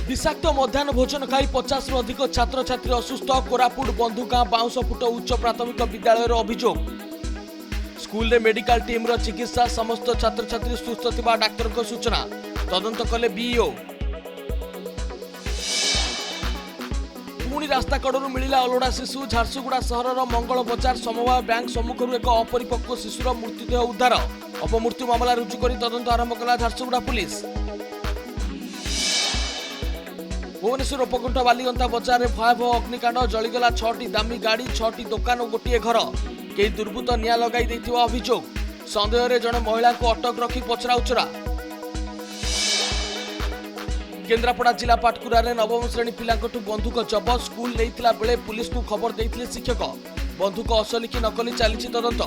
विषाक्त मध्याह्न भोजन खाई 50 रु अधिक छात्र छात्री असुस्थ कोरापुट बंधुगां बाउंसफुट उच्च प्राथमिक विद्यालय अभियोग स्कूल रे मेडिकल टीम रो चिकित्सा समस्त छात्र छात्री सुस्थ थिबा डाक्टर को सूचना तदंत कले बीओ पुणी रास्ता कड़ू मिला अलोड़ा शिशु झारसुगुड़ा सहर मंगल बजार समवाय बैंक सम्मुखर एक अपरिपक्व शिशुर मृत्युदेह उद्धार अपमृत्यु मामला रुजु कर तदंत आरंभ कला झारसुगुड़ा पुलिस। भुवनेश्वर उपकंठ बालीगंता बजार में भयावह अग्निकांड जलीगला 6टी दामी गाड़ी 6टी दुकान और गोटे घर कई दुर्बृत्त निया लगाई देथिबा अभियोग संदेह रे जने महिला को अटक रखी पचरा उचरा। केन्द्रापड़ा जिला पाटकुरा रे नवम श्रेणी पिलांकठू बंधुक जबत स्कूल लेइथिला बेले पुलिस को खबर देइथिले शिक्षक बंधुक असली कि नकली चलीछि तदंत।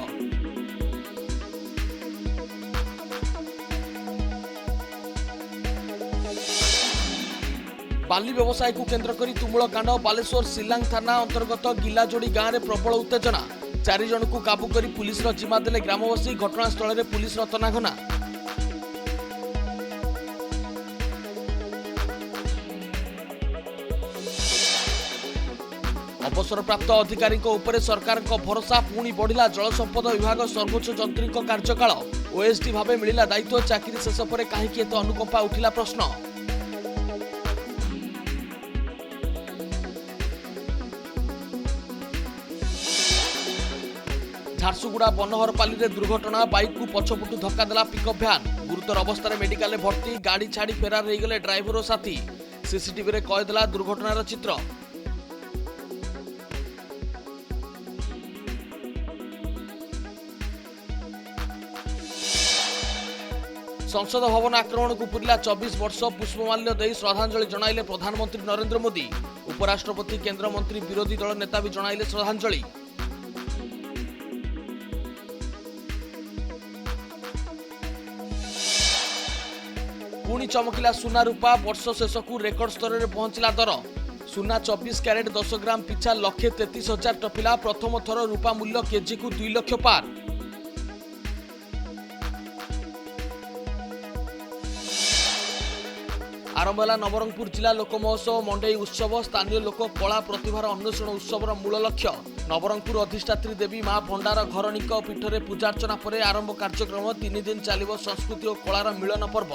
बाली व्यवसाय को केन्द्र करी तुमुल कांड बालेश्वर सिलांग थाना अंतर्गत गिलाजोड़ी गांव में प्रबल उत्तेजना 4 जन को काबू करी पुलिस जिम्मा देले ग्रामवासी घटनास्थल में पुलिस तनाघना। अवसरप्राप्त अधिकारी सरकार भरोसा पुणी बढ़िला जल संपद विभाग सर्वोच्च जंत्री कार्यकाल ओएसडी भाव मिला दायित्व चाकरी शेष पर कहीं एत अनुकंपा उठिला प्रश्न। झारसुगुड़ा बनहरपाली रे दुर्घटना बाइक को पछपटू धक्का देला पिकअप भ्यान गुरुतर अवस्था मेडिकल भर्ती गाड़ी छाड़ी फेरार हो गले ड्राइवर और साथी सीसीटीवी रे कयदेला दुर्घटनार चित्र। संसद भवन आक्रमण को पूरिला 24 वर्ष पुष्पमाल्य दे श्रद्धांजलि जणाइले प्रधानमंत्री नरेंद्र मोदी उपराष्ट्रपति केंद्र मंत्री विरोधी दल नेता भी जणाइले श्रद्धांजलि। पुणी चमकिला सुना रूपा वर्ष शेष को रेकर्ड स्तर में पहुंचला दर सुना 24 कैरेट 10 ग्राम पिछा 1,33,000 टपिला प्रथम थर रूपा मूल्य केजी को 2 लाख पार। आरंभ है नवरंगपुर जिला लोक महोत्सव मंडई उत्सव स्थानीय लोक कला प्रतिभार अन्वेषण उत्सवर मूल लक्ष्य नवरंगपुर अधिष्ठात्री देवी मां भंडार घरणीक पीठरे पूजार्चना पर आरंभ कार्यक्रम 3 दिन चलिब संस्कृति और कलार मिलन पर्व।